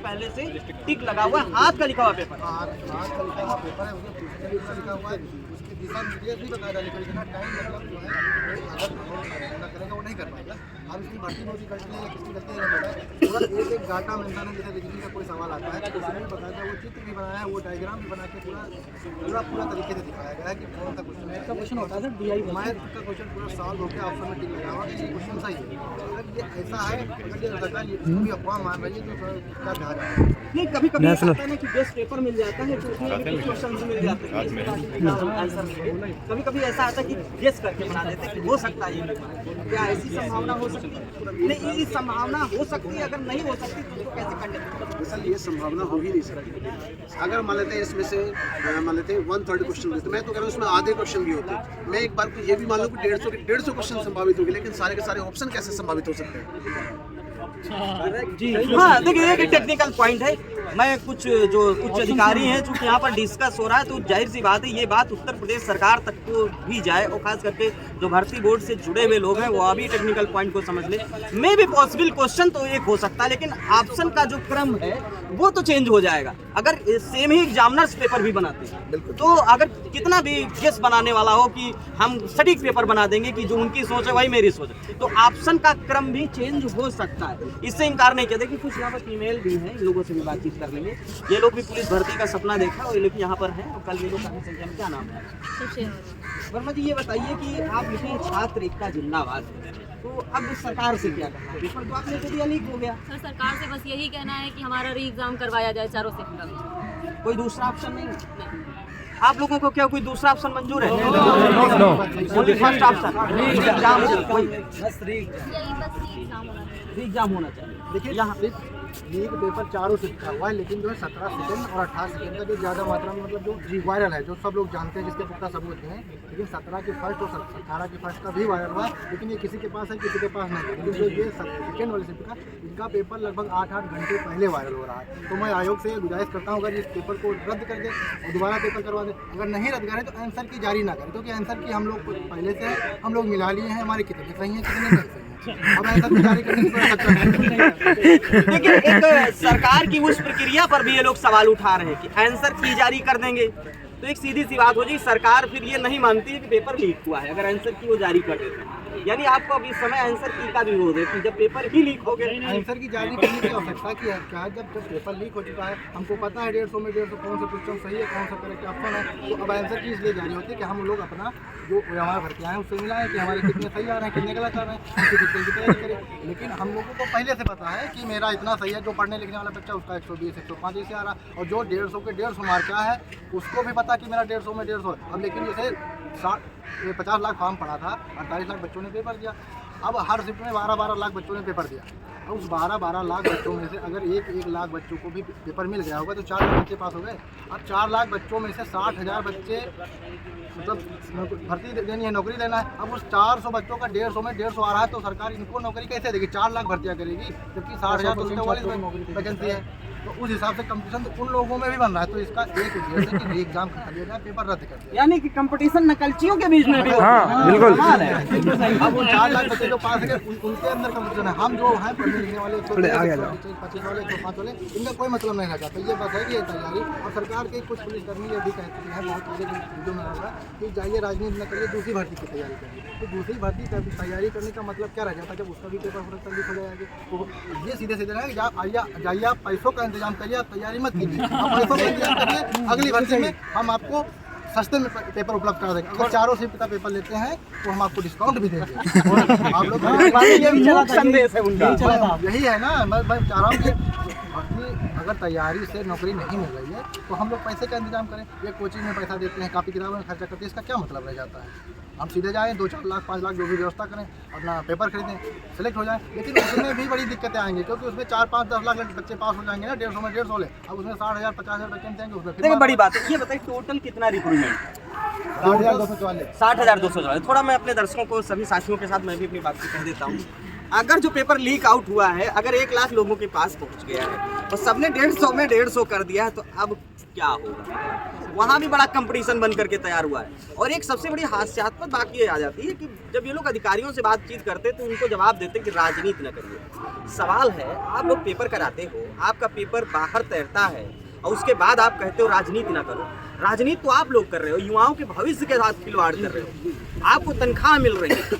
पहले से टिक लगा हुआ है, हाथ का लिखा हुआ पेपर। हाथ का लिखा हुआ पेपर है, उसमें लिखा हुआ है, उसकी दिशा निर्देश भी बताया जाए, लिखना टाइम मतलब जो है अगर करेगा वो नहीं कर पाएगा। अब इसकी बाकी बहुत गलती है, किसकी गलती है नहीं पता। पूरा एक एक डाटा मेंशन है, जैसे बिजली का कोई सवाल आता है तो उसमें भी बताया है, वो चित्र भी बनाया है, वो डायग्राम भी बना के पूरा तरीके से दिखाया गया है कि कौन सा क्वेश्चन है। क्वेश्चन होता है सर DI मैथ का क्वेश्चन पूरा सॉल्व होकर ऑप्शन में टिक लगा हुआ कि क्वेश्चन सही है। अगर ये ऐसा है, अगर ये लगा ये भी अफवाह मान रही है तो क्या ध्यान है। नहीं, कभी कभी आता है ना कि गेस्ट पेपर मिल जाता है तो उसमें भी क्वेश्चन मिल जाते हैं आंसर। कभी कभी ऐसा आता है कि गेस करके बना देते हैं कि हो सकता है ये, क्या ऐसी संभावना हो सकती है? नहीं, ये संभावना हो सकती है, अगर नहीं हो सकती तो कैसे कंडक्ट? सर ये संभावना हो ही नहीं सकती। अगर मान लेते हैं इसमें से मान लेते हैं 1/3 क्वेश्चन होते, मैं तो कह रहा हूँ उसमें आधे क्वेश्चन भी होते। मैं एक बार को ये भी मान लूँ कि 150 क्वेश्चन संभावित होंगे, लेकिन सारे के सारे ऑप्शन कैसे संभावित हो सकते हैं? जी हाँ, देखिए एक टेक्निकल पॉइंट है। मैं कुछ जो उच्च अधिकारी हैं, चूँकि यहाँ पर डिस्कस हो रहा है तो जाहिर सी बात है ये बात उत्तर प्रदेश सरकार तक को भी जाए, और खास करके जो भर्ती बोर्ड से जुड़े हुए लोग हैं वो अभी टेक्निकल पॉइंट को समझ ले। मे भी पॉसिबल क्वेश्चन तो एक हो सकता है, लेकिन ऑप्शन का जो क्रम है वो तो चेंज हो जाएगा अगर सेम ही एग्जामिनर्स पेपर भी बनाते हैं। तो अगर कितना भी गेस बनाने वाला हो कि हम सटीक पेपर बना देंगे कि जो उनकी सोच है वही मेरी सोच है, तो ऑप्शन का क्रम भी चेंज हो सकता है। इससे इनकार नहीं किया। देखिए कुछ यहाँ पर फीमेल भी हैं, इन लोगों से भी बातचीत कर लेंगे। ये लोग भी पुलिस भर्ती का सपना देखा और ये लोग यहाँ पर हैं, और कल ये लोग काफी संख्या में। क्या नाम है? वर्मा जी, ये बताइए कि आप लिखे छात्र एकता जिंदाबाद, तो अब सरकार से क्या कहना है? पेपर तो आपने तो दिया, लीक हो गया। सर सरकार से बस यही कहना है कि हमारा री एग्जाम करवाया जाए चारों सेक्टर में। कोई दूसरा ऑप्शन नहीं? आप लोगों को क्या कोई दूसरा ऑप्शन मंजूर है? ओनली फर्स्ट ऑप्शन एग्जाम होना चाहिए। देखिए यहाँ लीक पेपर चारों से लिखा हुआ है, लेकिन जो है 17 सेकंड और 18 सेकंड का जो ज़्यादा मात्रा में मतलब जो वायरल है, जो सब लोग जानते हैं, जिसके पुख्ता सबूत हैं, लेकिन 17 के फर्स्ट और 18 के फर्स्ट का भी वायरल हुआ है, लेकिन ये किसी के पास है किसी के पास नहीं है। लेकिन जो ये सेकंड वाले शिफ्ट का इनका पेपर लगभग 8-8 घंटे पहले वायरल हो रहा है। तो मैं आयोग से गुजारिश करता हूँ अगर इस पेपर को रद्द कर दे और दोबारा पेपर करवा दे। अगर नहीं रद्द करें तो आंसर की जारी ना करें, क्योंकि आंसर की हम लोग पहले से हम लोग मिला लिए हैं, हमारे कितने सही हैं कितने नहीं सही हैं। अब आंसर की जारी करने की लेकिन एक सरकार की उस प्रक्रिया पर भी ये लोग सवाल उठा रहे हैं कि आंसर की जारी कर देंगे तो एक सीधी सी बात हो जाए, सरकार फिर ये नहीं मानती है कि पेपर लीक हुआ है अगर आंसर की वो जारी कर देते हैं। यानी आपको अब इस समय आंसर की का भी हो देती जब पेपर ही लीक हो गए। आंसर की जारी करने की आवश्यकता की है क्या? जब पेपर लीक हो चुका है, हमको पता है 150 में 150 कौन सा क्वेश्चन सही है, कौन सा करेक्ट ऑप्शन है, तो अब आंसर की इसलिए जारी होती है कि हम लोग अपना जो हमारा भर्ती आए उससे मिलाएं कि हमारे कितने सही आ रहे हैं, कितने गलत आ रहे हैं, कितने की तैयारी करें। लेकिन हम लोगों को पहले से पता है कि मेरा इतना सही है, जो पढ़ने लिखने वाला बच्चा उसका 120 105 से आ रहा है, और जो 150 के 150 मार्क का है उसको भी पता कि मेरा 150 में 150। अब लेकिन जैसे 50 लाख फॉर्म पड़ा था, 48 लाख बच्चों ने पेपर दिया। अब हर शिफ्ट में 12-12 लाख बच्चों ने पेपर दिया। अब उस 12-12 लाख बच्चों में से अगर 1-1 लाख बच्चों को भी पेपर मिल गया होगा तो 4 लाख बच्चे पास हो गए। अब 4 लाख बच्चों में से 60,000 बच्चे मतलब भर्ती देनी है, नौकरी देना है। अब उस 400 बच्चों का 150 में 150 आ रहा है, तो सरकार इनको नौकरी कैसे देगी? 4 लाख भर्तियाँ करेगी, जबकि 60,000 वैकेंसी है। तो उस हिसाब से कंपटीशन तो उन लोगों में भी बन रहा है। तो इसका एक उद्देश्य है कि एग्जाम खत्म हो जाए, पेपर रद्द कर दिया। यानी कि कंपटीशन नकलचियों के बीच में भी हो। हाँ, बिल्कुल। अब वो 4 लाख बच्चे जो पास है उनके अंदर कंपटीशन है। हम जो हैं पढ़ने लिखने वाले 125 वाले 105 वाले, इनका कोई मतलब नहीं रह जाता। ये बस है कि ये तैयारी, और सरकार के कुछ पुलिसकर्मी ये भी कहते हैं बहुत सारे वीडियो में रहा कि जाइए राजनीति न करिए, दूसरी भर्ती की तैयारी करिए। तो दूसरी भर्ती की तैयारी करने का मतलब क्या रह जाता है? जब उसका भी पेपर पूरा लीक हो जाएगा तो ये सीधे सीधे रहेगा कि जाइए आप पैसों का इंतजाम करिए, आप तैयारी मत कीजिए, आप पैसों का इंतजाम करिए, अगली भर्ती में हम आपको सस्ते में पेपर उपलब्ध करा देंगे। अगर चारों शिफ्ट का पेपर लेते हैं तो हम आपको डिस्काउंट भी देंगे। और आप लोग संदेश है उनका, यही है ना। मैं चाह रहा हूँ कि अगर तैयारी से नौकरी नहीं मिल रही है तो हम लोग पैसे का इंतजाम करें। ये कोचिंग में पैसा देते हैं, कापी किताबों में खर्चा करते हैं, इसका क्या मतलब रह जाता है? हम सीधे जाएँ, 2-4 लाख 5 लाख जो भी व्यवस्था करें, अपना पेपर खरीदें, सेलेक्ट हो जाएं। लेकिन उसमें भी बड़ी दिक्कतें आएंगी, क्योंकि उसमें 4-5-10 लाख बच्चे पास हो जाएंगे ना, 150 में 150 ले। अब उसमें 60,000 50,000 वैकेंसी आएंगे, उसमें देखिए बड़ी बात है। ये बताइए टोटल कितना रिक्रूटमेंट? 60,244। 60,244। थोड़ा मैं अपने दर्शकों को, सभी साथियों के साथ मैं भी अपनी बात कह देता हूँ। अगर जो पेपर लीक आउट हुआ है, अगर 1 लाख लोगों के पास पहुँच गया है और सबने 150 में 150 कर दिया है, तो अब क्या होगा? वहाँ भी बड़ा कंपटीशन बन करके तैयार हुआ है। और एक सबसे बड़ी हास्यास्पद बात ये आ जाती है कि जब ये लोग अधिकारियों से बातचीत करते तो उनको जवाब देते कि राजनीति न करिए। सवाल है, आप लोग पेपर कराते हो, आपका पेपर बाहर तैरता है और उसके बाद आप कहते हो राजनीति ना करो। राजनीति तो आप लोग कर रहे हो, युवाओं के भविष्य के साथ खिलवाड़ कर रहे हो, आपको तनख्वाह मिल रही है।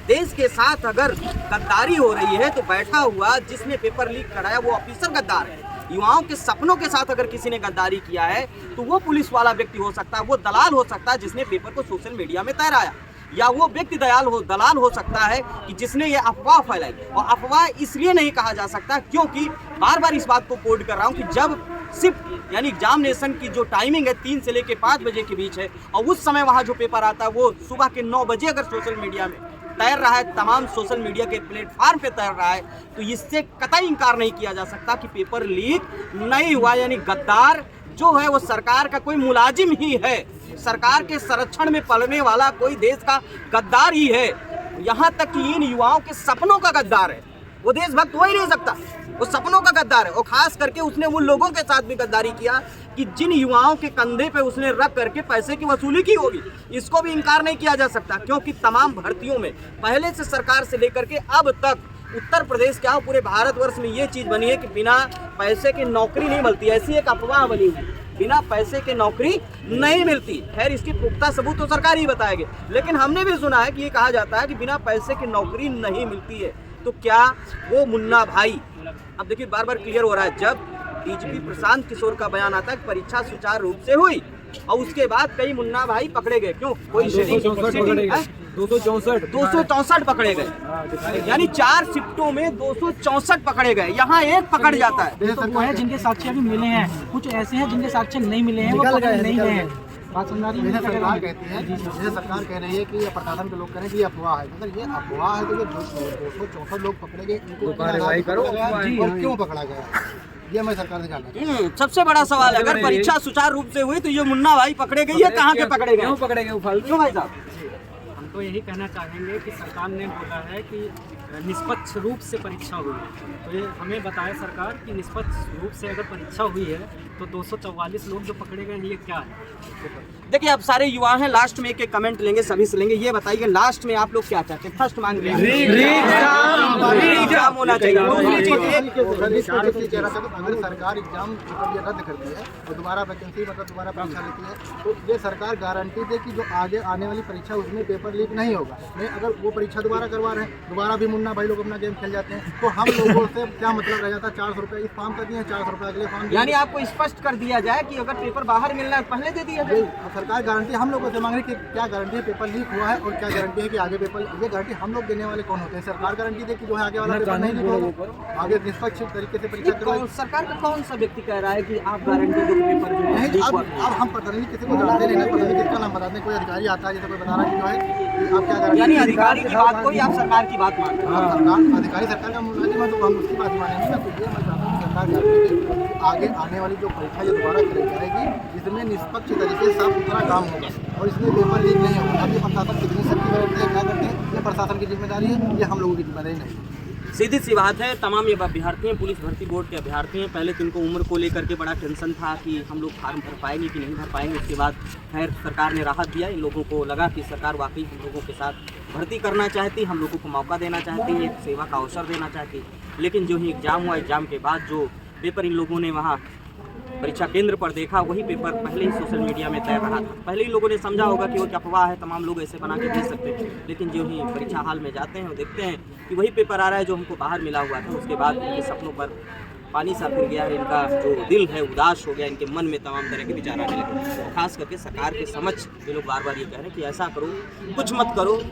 देश के साथ अगर गद्दारी हो रही है तो बैठा हुआ जिसने पेपर लीक कराया वो ऑफिसर गद्दार है। युवाओं के सपनों के साथ अगर किसी ने गद्दारी किया है तो वो पुलिस वाला व्यक्ति हो सकता है, वो दलाल हो सकता है जिसने पेपर को सोशल मीडिया में तैराया, या वो व्यक्ति दलाल हो सकता है कि जिसने ये अफवाह फैलाई। और अफवाह इसलिए नहीं कहा जा सकता क्योंकि बार बार इस बात को कोड कर रहा हूँ कि जब शिफ्ट यानी एग्जामिनेशन की जो टाइमिंग है 3 से लेकर 5 बजे के बीच है और उस समय वहाँ जो पेपर आता है वो सुबह के 9 बजे अगर सोशल मीडिया में तैर रहा है, तमाम सोशल मीडिया के प्लेटफार्म पे तैर रहा है, तो इससे कतई इनकार नहीं किया जा सकता कि पेपर लीक नहीं हुआ। यानी गद्दार जो है वो सरकार का कोई मुलाजिम ही है, सरकार के संरक्षण में पलने वाला कोई देश का गद्दार ही है। यहाँ तक कि इन युवाओं के सपनों का गद्दार है। वो देशभक्त हो ही नहीं सकता, वो सपनों का गद्दार है। और खास करके उसने उन लोगों के साथ भी गद्दारी किया कि जिन युवाओं के कंधे पे उसने रख करके पैसे की वसूली की होगी। इसको भी इनकार नहीं किया जा सकता क्योंकि तमाम भर्तियों में पहले से सरकार से लेकर के अब तक उत्तर प्रदेश क्या पूरे भारतवर्ष में ये चीज़ बनी है कि बिना पैसे की नौकरी नहीं मिलती। ऐसी एक अफवाह बनी हुई, बिना पैसे के नौकरी नहीं मिलती। खैर इसकी पुख्ता सबूत तो सरकार ही बताएगी, लेकिन हमने भी सुना है कि ये कहा जाता है कि बिना पैसे की नौकरी नहीं मिलती है। तो क्या वो मुन्ना भाई, अब देखिए बार बार क्लियर हो रहा है, जब डीजीपी प्रशांत किशोर का बयान आता है कि परीक्षा सुचारू रूप से हुई और उसके बाद कई मुन्ना भाई पकड़े गए, क्यों कोई 264 पकड़े गए, यानी 4 शिफ्टों में 264 पकड़े गए। यहाँ एक पकड़ जाता है। तो वो है जिनके साक्ष्य अभी मिले हैं, कुछ ऐसे हैं जिनके साक्ष्य नहीं मिले हैं, वो पकड़े नहीं गए हैं। बात समझ रही है? सरकार कहती है, जैसे सरकार कह रही है कि ये प्रशासन के लोग कह रहे हैं कि ये अफवाह है। अगर ये अफवाह है तो ये 264 लोग पकड़े गए, इनको कार्रवाई करो और क्यों पकड़ा गया, ये मैं सरकार से जानना चाहता हूं। सबसे बड़ा सवाल है, अगर परीक्षा सुचारू रूप से हुई तो ये मुन्ना भाई पकड़े गए, ये कहाँ के पकड़े गए, क्यों पकड़े गए, क्यों भाई साहब? हम तो यही कहना चाहेंगे कि सरकार ने बोला है कि निष्पक्ष रूप से परीक्षा हुई है, तो ये हमें बताए सरकार कि निष्पक्ष रूप से अगर परीक्षा हुई है तो 244 लोग जो पकड़े गए हैं ये क्या है? देखिए अब सारे युवा हैं, लास्ट में एक कंमेंट लेंगे, सभी से लेंगे। ये बताइए लास्ट में आप लोग क्या चाहते हैं? फर्स्ट मांग रहे हैं एग्जाम होना चाहिए। अगर सरकार एग्जाम रद्द करती है और दोबारा वैकेंसी मतलब दोबारा परीक्षा लेती है तो ये सरकार गारंटी दे कि जो आगे आने वाली परीक्षा उसमें पेपर लीक नहीं होगा। नहीं, अगर वो परीक्षा दोबारा करवा रहे हैं, दोबारा भी मुन्ना भाई लोग अपना गेम खेल जाते हैं, तो हम लोगों से क्या मतलब रह जाता है? 400 रुपये इस फॉर्म कर दिए, 400 रुपये अगले फॉर्म, यानी आपको स्पष्ट कर दिया जाए कि अगर पेपर बाहर मिलना है पहले दे दिया जाए। सरकार गारंटी हम लोगों से मांग रही है कि क्या गारंटी है पेपर लीक हुआ है और क्या गारंटी है कि आगे पेपर, ये गारंटी हम लोग देने वाले कौन होते हैं? सरकार गारंटी दे कि जो है आगे वाला पेपर नहीं लीक होगा, आगे निष्पक्ष तरीके से परीक्षा करवाई। सरकार का कौन सा व्यक्ति कह रहा है कि आप गारंटी दो पेपर जो है लीक हुआ? अब हम पता नहीं किसी को जानते नहीं, पता नहीं किसका नाम बताते हैं, कोई अधिकारी आता है जैसे कोई बता रहा है कि जो है आप क्या गारंटी, यानी अधिकारी की बात को ही आप सरकार की बात मान रहे हैं? सरकार अधिकारी सरकार का मुलाजिम है तो हम उसकी बात मानेंगे ना। तो ये मैं चाहता हूँ सरकार गारंटी दे आगे आने वाली जो परीक्षा जो दोबारा कराई जाएगी इसमें निष्पक्ष तरीके से साफ सुथरा काम होगा और इसमें पेपर लीक नहीं होगा। अब ये प्रशासन कितनी सख्ती बरतते हैं, क्या करते हैं, ये प्रशासन की जिम्मेदारी है, ये हम लोगों की जिम्मेदारी नहीं। सीधी सी बात है, तमाम ये अभ्यर्थी हैं, पुलिस भर्ती बोर्ड के अभ्यर्थी हैं। पहले तो इनको उम्र को लेकर के बड़ा टेंशन था कि हम लोग फार्म भर पाएंगे कि नहीं भर पाएंगे। उसके बाद खैर सरकार ने राहत दिया, इन लोगों को लगा कि सरकार वाकई हम लोगों के साथ भर्ती करना चाहती, हम लोगों को मौका देना चाहती है, सेवा का अवसर देना चाहती है। लेकिन जो ही एग्ज़ाम हुआ, एग्ज़ाम के बाद जो पेपर इन लोगों ने वहाँ परीक्षा केंद्र पर देखा वही पेपर पहले ही सोशल मीडिया में तैर रहा था। पहले ही लोगों ने समझा होगा कि वो क्या अफवाह है, तमाम लोग ऐसे बना के दे सकते हैं। लेकिन जो ही परीक्षा हाल में जाते हैं और देखते हैं कि वही पेपर आ रहा है जो हमको बाहर मिला हुआ था, उसके बाद इनके सपनों पर पानी सा फिर गया है, इनका जो दिल है उदास हो गया, इनके मन में तमाम तरह के विचार आने लगे। खास करके सरकार के समक्ष ये लोग बार बार ये कह रहे हैं कि ऐसा करो, कुछ मत करो,